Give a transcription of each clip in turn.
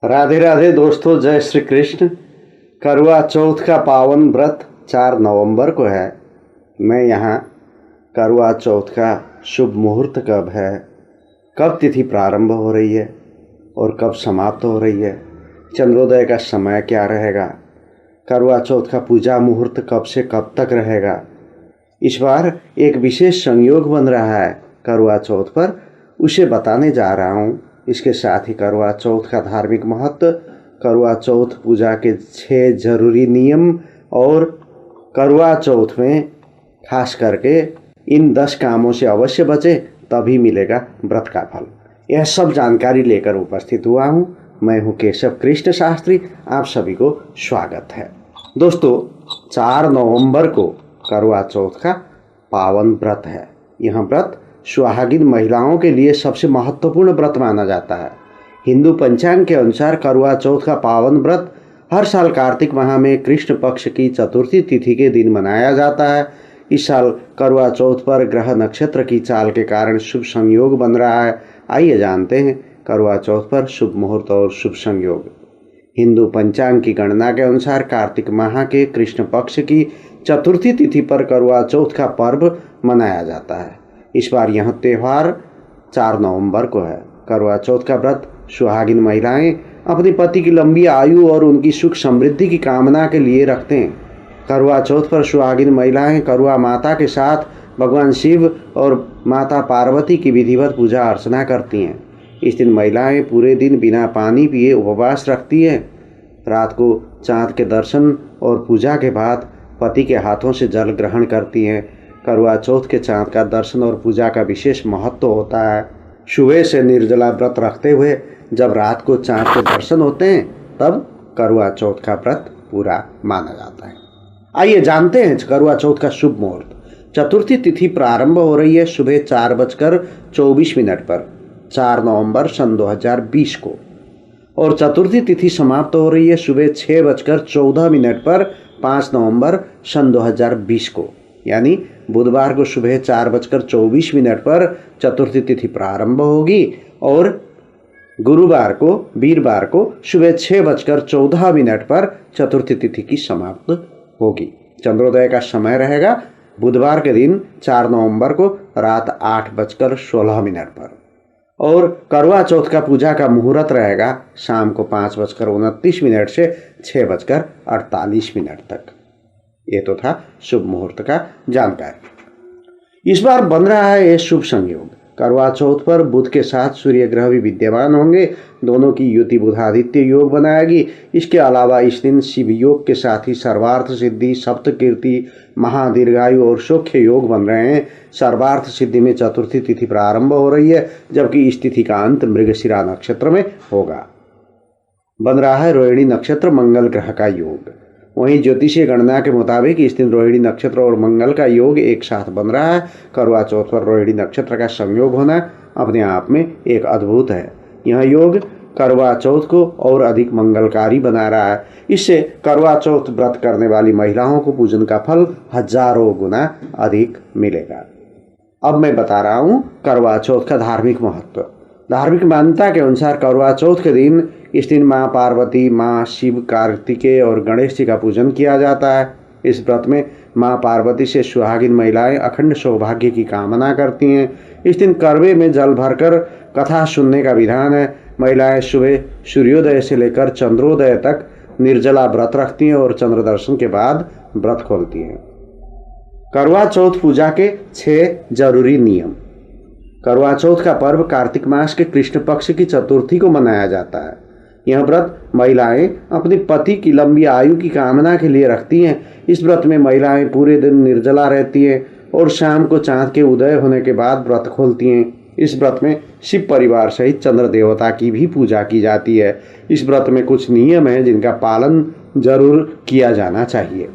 राधे राधे दोस्तों, जय श्री कृष्ण। करवा चौथ का पावन व्रत 4 नवंबर को है। मैं यहाँ करवा चौथ का शुभ मुहूर्त कब है, कब तिथि प्रारंभ हो रही है और कब समाप्त हो रही है, चंद्रोदय का समय क्या रहेगा, करवा चौथ का पूजा मुहूर्त कब से कब तक रहेगा। इस बार एक विशेष संयोग बन रहा है करवा चौथ पर, उसे बताने जा रहा हूँ। इसके साथ ही करवा चौथ का धार्मिक महत्व, करवा चौथ पूजा के 6 जरूरी नियम और करवा चौथ में खास करके इन 10 कामों से अवश्य बचे तभी मिलेगा व्रत का फल। यह सब जानकारी लेकर उपस्थित हुआ हूँ। मैं हूँ केशव कृष्ण शास्त्री, आप सभी को स्वागत है। दोस्तों, 4 नवंबर को करवा चौथ का पावन व्रत है। यह व्रत सुहागिन महिलाओं के लिए सबसे महत्वपूर्ण व्रत माना जाता है। हिंदू पंचांग के अनुसार करवा चौथ का पावन व्रत हर साल कार्तिक माह में कृष्ण पक्ष की चतुर्थी तिथि के दिन मनाया जाता है। इस साल करवा चौथ पर ग्रह नक्षत्र की चाल के कारण शुभ संयोग बन रहा है। आइए जानते हैं करवा चौथ पर शुभ मुहूर्त और शुभ संयोग। हिंदू पंचांग की गणना के अनुसार कार्तिक माह के कृष्ण पक्ष की चतुर्थी तिथि पर करवा चौथ का पर्व मनाया जाता है। इस बार यह त्यौहार 4 नवंबर को है। करवा चौथ का व्रत सुहागिन महिलाएं अपने पति की लंबी आयु और उनकी सुख समृद्धि की कामना के लिए रखते हैं। करवा चौथ पर सुहागिन महिलाएं करवा माता के साथ भगवान शिव और माता पार्वती की विधिवत पूजा अर्चना करती हैं। इस दिन महिलाएं पूरे दिन बिना पानी पिए उपवास रखती हैं। रात को चाँद के दर्शन और पूजा के बाद पति के हाथों से जल ग्रहण करती हैं। करवा चौथ के चाँद का दर्शन और पूजा का विशेष महत्व होता है। सुबह से निर्जला व्रत रखते हुए जब रात को चाँद के दर्शन होते हैं तब करवा चौथ का व्रत पूरा माना जाता है। आइए जानते हैं करवा चौथ का शुभ मुहूर्त। चतुर्थी तिथि प्रारंभ हो रही है सुबह 4:24 पर 4 नवंबर सन 2020 को, और चतुर्थी तिथि समाप्त हो रही है सुबह 6:14 पर 5 नवंबर सन 2020 को। यानी बुधवार को सुबह 4:24 पर चतुर्थी तिथि प्रारंभ होगी और गुरुवार को वीरवार को सुबह 6:14 पर चतुर्थी तिथि की समाप्त होगी। चंद्रोदय का समय रहेगा बुधवार के दिन 4 नवंबर को रात 8:16 पर, और करवा चौथ का पूजा का मुहूर्त रहेगा शाम को 5:29 से 6:48 तक। ये तो था शुभ मुहूर्त का जानकारी। इस बार बन रहा है ये शुभ संयोग। करवा चौथ पर बुध के साथ सूर्य ग्रह भी विद्यमान होंगे। दोनों की युति बुधादित्य योग बनाएगी। इसके अलावा इस दिन शिव योग के साथ ही सर्वार्थ सिद्धि, सप्तकीर्ति, महादीर्घायु और सौख्य योग बन रहे हैं। सर्वार्थ सिद्धि में चतुर्थी तिथि प्रारंभ हो रही है, जबकि इस तिथि का अंत मृगशिरा नक्षत्र में होगा। बन रहा है रोहिणी नक्षत्र मंगल ग्रह का योग। वहीं ज्योतिषीय गणना के मुताबिक इस दिन रोहिणी नक्षत्र और मंगल का योग एक साथ बन रहा है। करवा चौथ पर रोहिणी नक्षत्र का संयोग होना अपने आप में एक अद्भुत है। यह योग करवा चौथ को और अधिक मंगलकारी बना रहा है। इससे करवा चौथ व्रत करने वाली महिलाओं को पूजन का फल हजारों गुना अधिक मिलेगा। अब मैं बता रहा हूँ करवा चौथ का धार्मिक महत्व। धार्मिक मान्यता के अनुसार करवा चौथ के दिन इस दिन माँ पार्वती, माँ शिव, कार्तिकेय और गणेश जी का पूजन किया जाता है। इस व्रत में माँ पार्वती से सुहागिन महिलाएं अखंड सौभाग्य की कामना करती हैं। इस दिन करवे में जल भरकर कथा सुनने का विधान है। महिलाएं सुबह सूर्योदय से लेकर चंद्रोदय तक निर्जला व्रत रखती हैं और चंद्र दर्शन के बाद व्रत खोलती हैं। करवा चौथ पूजा के 6 जरूरी नियम। करवा चौथ का पर्व कार्तिक मास के कृष्ण पक्ष की चतुर्थी को मनाया जाता है। यह व्रत महिलाएं अपने पति की लंबी आयु की कामना के लिए रखती हैं। इस व्रत में महिलाएं पूरे दिन निर्जला रहती हैं और शाम को चाँद के उदय होने के बाद व्रत खोलती हैं। इस व्रत में शिव परिवार सहित चंद्र देवता की भी पूजा की जाती है। इस व्रत में कुछ नियम हैं जिनका पालन जरूर किया जाना चाहिए।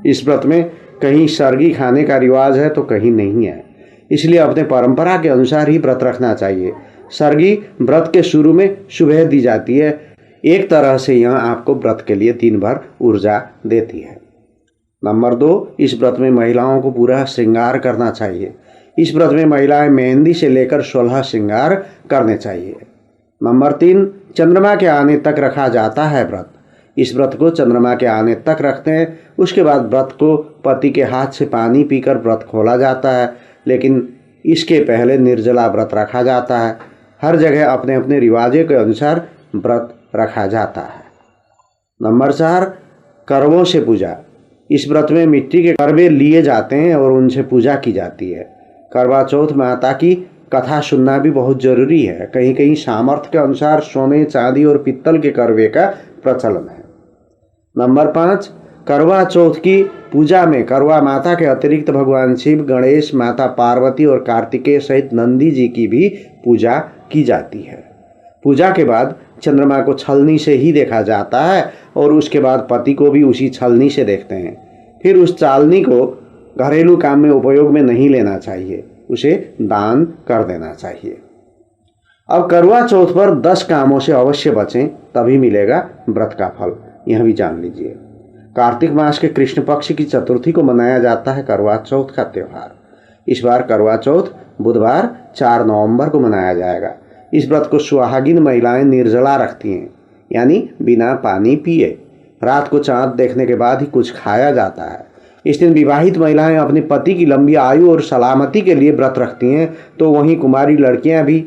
इस व्रत में कहीं सरगी खाने का रिवाज है तो कहीं नहीं है, इसलिए अपने परंपरा के अनुसार ही व्रत रखना चाहिए। सरगी व्रत के शुरू में सुबह दी जाती है। एक तरह से यह आपको व्रत के लिए दिन भर ऊर्जा देती है। नंबर 2, इस व्रत में महिलाओं को पूरा श्रृंगार करना चाहिए। इस व्रत में महिलाएं मेहंदी से लेकर 16 श्रृंगार करने चाहिए। नंबर 3, चंद्रमा के आने तक रखा जाता है व्रत। इस व्रत को चंद्रमा के आने तक रखते हैं। उसके बाद व्रत को पति के हाथ से पानी पीकर व्रत खोला जाता है, लेकिन इसके पहले निर्जला व्रत रखा जाता है। हर जगह अपने अपने रिवाजों के अनुसार व्रत रखा जाता है। नंबर 4, करवों से पूजा। इस व्रत में मिट्टी के करवे लिए जाते हैं और उनसे पूजा की जाती है। करवा चौथ माता की कथा सुनना भी बहुत जरूरी है। कहीं कहीं सामर्थ्य के अनुसार सोने, चांदी और पित्तल के करवे का प्रचलन है। नंबर 5, करवा चौथ की पूजा में करवा माता के अतिरिक्त भगवान शिव, गणेश, माता पार्वती और कार्तिकेय सहित नंदी जी की भी पूजा की जाती है। पूजा के बाद चंद्रमा को छलनी से ही देखा जाता है और उसके बाद पति को भी उसी छलनी से देखते हैं। फिर उस चालनी को घरेलू काम में उपयोग में नहीं लेना चाहिए, उसे दान कर देना चाहिए। अब करवा चौथ पर 10 कामों से अवश्य बचें, तभी मिलेगा व्रत का फल। यह भी जान लीजिए। कार्तिक मास के कृष्ण पक्ष की चतुर्थी को मनाया जाता है करवा चौथ का त्यौहार। इस बार करवा चौथ बुधवार 4 नवंबर को मनाया जाएगा। इस व्रत को सुहागिन महिलाएं निर्जला रखती हैं, यानी बिना पानी पिए। रात को चांद देखने के बाद ही कुछ खाया जाता है। इस दिन विवाहित महिलाएं अपने पति की लंबी आयु और सलामती के लिए व्रत रखती हैं, तो वहीं कुमारी लड़कियां भी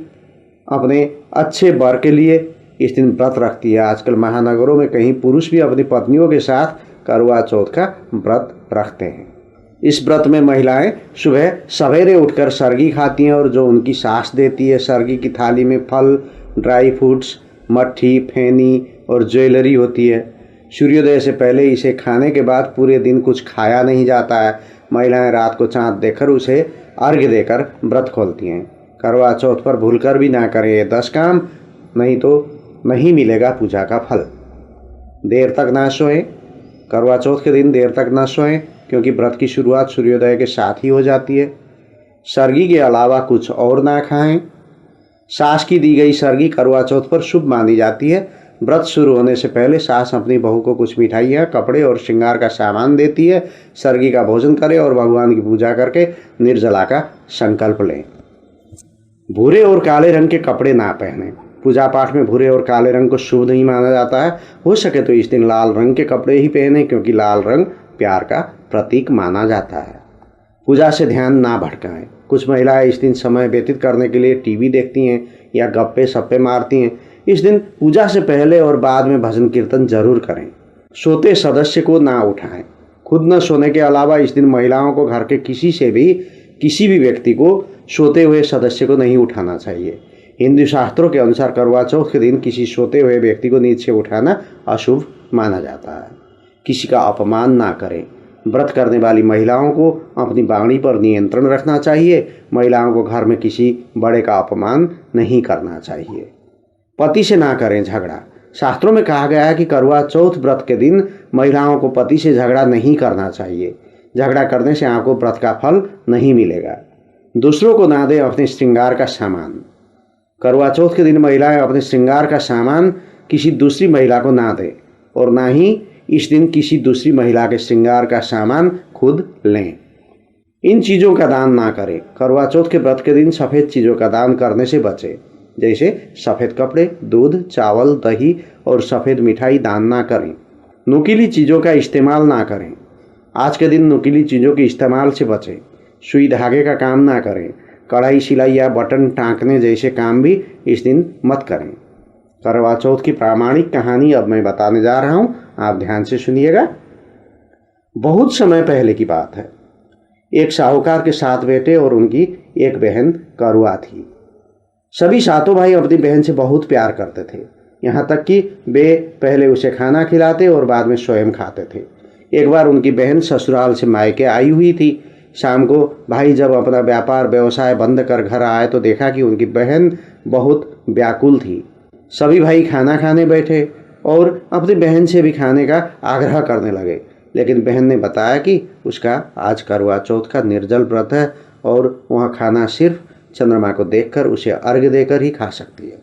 अपने अच्छे वर के लिए इस दिन व्रत रखती है। आजकल महानगरों में कहीं पुरुष भी अपनी पत्नियों के साथ करवा चौथ का व्रत रखते हैं। इस व्रत में महिलाएं सुबह सवेरे उठकर सरगी खाती हैं और जो उनकी सास देती है। सरगी की थाली में फल, ड्राई फ्रूट्स, मट्ठी, फेनी और ज्वेलरी होती है। सूर्योदय से पहले इसे खाने के बाद पूरे दिन कुछ खाया नहीं जाता है। महिलाएं रात को चांद देखकर उसे अर्घ्य देकर व्रत खोलती हैं। करवा चौथ पर भूलकर भी ना करें ये 10 काम, नहीं तो नहीं मिलेगा पूजा का फल। देर तक ना सोएं। करवा चौथ के दिन देर तक ना सोएं, क्योंकि व्रत की शुरुआत सूर्योदय के साथ ही हो जाती है। सरगी के अलावा कुछ और ना खाएं। सास की दी गई सरगी करवा चौथ पर शुभ मानी जाती है। व्रत शुरू होने से पहले सास अपनी बहू को कुछ मिठाइयाँ, कपड़े और श्रृंगार का सामान देती है। सरगी का भोजन करें और भगवान की पूजा करके निर्जला का संकल्प लें। भूरे और काले रंग के कपड़े ना पहने। पूजा पाठ में भूरे और काले रंग को शुभ नहीं माना जाता है। हो सके तो इस दिन लाल रंग के कपड़े ही पहने, क्योंकि लाल रंग प्यार का प्रतीक माना जाता है। पूजा से ध्यान ना भटकाएं। कुछ महिलाएं इस दिन समय व्यतीत करने के लिए टीवी देखती हैं या गप्पे सप्पे मारती हैं। इस दिन पूजा से पहले और बाद में भजन कीर्तन जरूर करें। सोते सदस्य को ना उठाएं। खुद न सोने के अलावा इस दिन महिलाओं को घर के किसी भी व्यक्ति को सोते हुए सदस्य को नहीं उठाना चाहिए। हिंदू शास्त्रों के अनुसार करवा चौथ के दिन किसी सोते हुए व्यक्ति को नींद से उठाना अशुभ माना जाता है। किसी का अपमान ना करें। व्रत करने वाली महिलाओं को अपनी वाणी पर नियंत्रण रखना चाहिए। महिलाओं को घर में किसी बड़े का अपमान नहीं करना चाहिए। पति से ना करें झगड़ा। शास्त्रों में कहा गया है कि करवा चौथ व्रत के दिन महिलाओं को पति से झगड़ा नहीं करना चाहिए। झगड़ा करने से आपको व्रत का फल नहीं मिलेगा। दूसरों को ना दें अपने श्रृंगार का सामान। करवा चौथ के दिन महिलाएं अपने श्रृंगार का सामान किसी दूसरी महिला को ना दें और ना ही इस दिन किसी दूसरी महिला के श्रृंगार का सामान खुद लें। इन चीज़ों का दान ना करें। करवा चौथ के व्रत के दिन सफ़ेद चीज़ों का दान करने से बचें, जैसे सफ़ेद कपड़े, दूध, चावल, दही और सफ़ेद मिठाई दान ना करें। नुकीली चीज़ों का इस्तेमाल ना करें। आज के दिन नुकीली चीज़ों के इस्तेमाल से बचें। सुई धागे का काम ना करें। कढ़ाई, सिलाई या बटन टाँकने जैसे काम भी इस दिन मत करें। करवा चौथ की प्रामाणिक कहानी अब मैं बताने जा रहा हूँ, आप ध्यान से सुनिएगा। बहुत समय पहले की बात है। एक साहूकार के 7 बेटे और उनकी एक बहन करुआ थी। सभी 7 भाई अपनी बहन से बहुत प्यार करते थे, यहाँ तक कि वे पहले उसे खाना खिलाते और बाद में स्वयं खाते थे। एक बार उनकी बहन ससुराल से मायके आई हुई थी। शाम को भाई जब अपना व्यापार व्यवसाय बंद कर घर आए तो देखा कि उनकी बहन बहुत व्याकुल थी। सभी भाई खाना खाने बैठे और अपनी बहन से भी खाने का आग्रह करने लगे, लेकिन बहन ने बताया कि उसका आज करवा चौथ का निर्जल व्रत है और वह खाना सिर्फ चंद्रमा को देखकर उसे अर्घ्य देकर ही खा सकती है।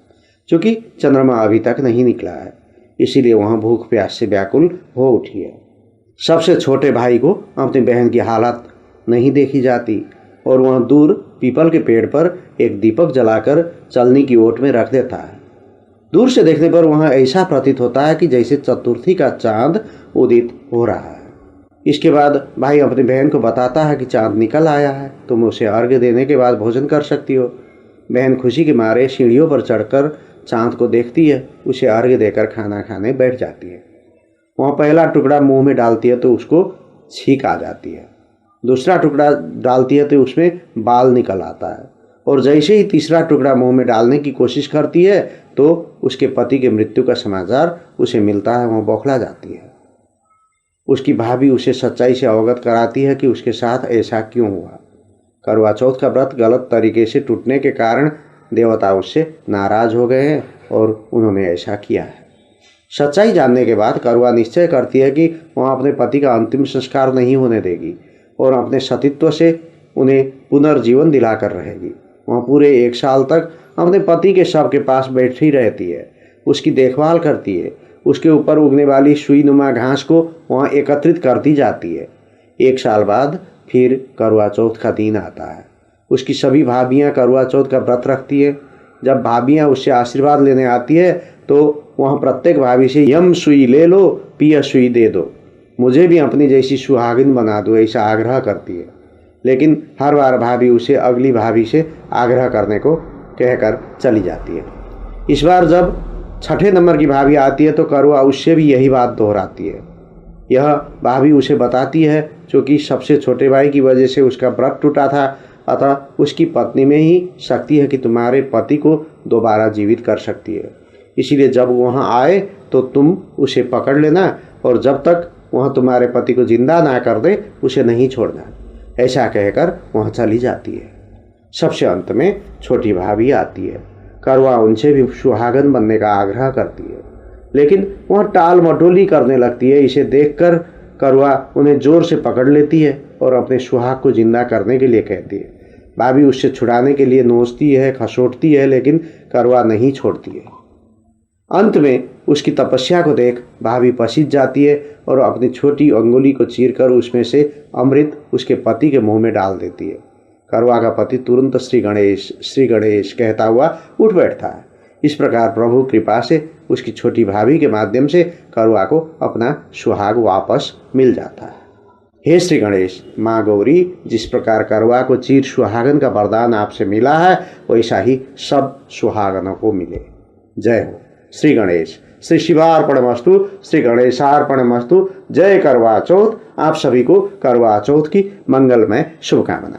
क्योंकि चंद्रमा अभी तक नहीं निकला है, इसीलिए वह भूख प्यास से व्याकुल हो उठी है। सबसे छोटे भाई को अपनी बहन की हालत नहीं देखी जाती और वह दूर पीपल के पेड़ पर एक दीपक जलाकर चलनी की ओट में रख देता है। दूर से देखने पर वहाँ ऐसा प्रतीत होता है कि जैसे चतुर्थी का चांद उदित हो रहा है। इसके बाद भाई अपनी बहन को बताता है कि चांद निकल आया है, तुम उसे अर्घ्य देने के बाद भोजन कर सकती हो। बहन खुशी के मारे सीढ़ियों पर चढ़कर चांद को देखती है, उसे अर्घ्य देकर खाना खाने बैठ जाती है। वहाँ पहला टुकड़ा मुंह में डालती है तो उसको छींक आ जाती है, दूसरा टुकड़ा डालती है तो उसमें बाल निकल आता है, और जैसे ही तीसरा टुकड़ा मुंह में डालने की कोशिश करती है तो उसके पति के मृत्यु का समाचार उसे मिलता है। वह बौखला जाती है। उसकी भाभी उसे सच्चाई से अवगत कराती है कि उसके साथ ऐसा क्यों हुआ। करवा चौथ का व्रत गलत तरीके से टूटने के कारण देवता उससे नाराज हो गए हैं और उन्होंने ऐसा किया है। सच्चाई जानने के बाद करवा निश्चय करती है कि वह अपने पति का अंतिम संस्कार नहीं होने देगी और अपने सतीत्व से उन्हें पुनर्जीवन दिलाकर रहेगी। वह पूरे 1 साल तक अपने पति के शव के पास बैठी रहती है, उसकी देखभाल करती है, उसके ऊपर उगने वाली सुई नुमा घास को वहाँ एकत्रित करती जाती है। 1 साल बाद फिर करवा चौथ का दिन आता है। उसकी सभी भाभियाँ करवा चौथ का व्रत रखती है। जब भाभियाँ उससे आशीर्वाद लेने आती है तो वह प्रत्येक भाभी से यम सुई ले लो, पिया सुई दे दो, मुझे भी अपनी जैसी सुहागिन बना दो, ऐसा आग्रह करती है। लेकिन हर बार भाभी उसे अगली भाभी से आग्रह करने को कहकर चली जाती है। इस बार जब 6ठे नंबर की भाभी आती है तो करवा उससे भी यही बात दोहराती है। यह भाभी उसे बताती है क्योंकि सबसे छोटे भाई की वजह से उसका व्रत टूटा था, अतः उसकी पत्नी में ही शक्ति है कि तुम्हारे पति को दोबारा जीवित कर सकती है। इसीलिए जब वह आए तो तुम उसे पकड़ लेना और जब तक वह तुम्हारे पति को जिंदा ना कर दे उसे नहीं छोड़ना। ऐसा कहकर वह चली जाती है। सबसे अंत में छोटी भाभी आती है। करवा उनसे भी सुहागन बनने का आग्रह करती है, लेकिन वह टाल मटोली करने लगती है। इसे देखकर करवा उन्हें जोर से पकड़ लेती है और अपने सुहाग को जिंदा करने के लिए कहती है। भाभी उससे छुड़ाने के लिए नोचती है, खसोटती है, लेकिन करवा नहीं छोड़ती है। अंत में उसकी तपस्या को देख भाभी पसीज जाती है और अपनी छोटी अंगुली को चीरकर उसमें से अमृत उसके पति के मुंह में डाल देती है। करवा का पति तुरंत श्री गणेश कहता हुआ उठ बैठता है। इस प्रकार प्रभु कृपा से उसकी छोटी भाभी के माध्यम से करवा को अपना सुहाग वापस मिल जाता है। हे श्री गणेश, माँ गौरी, जिस प्रकार करवा को चिर सुहागन का वरदान आपसे मिला है वैसा ही सब सुहागनों को मिले। जय हो श्री गणेश। श्री शिवार्पणमस्तु, श्री गणेशार्पणमस्तु। जय करवा चौथ। आप सभी को करवा चौथ की मंगलमय शुभकामना।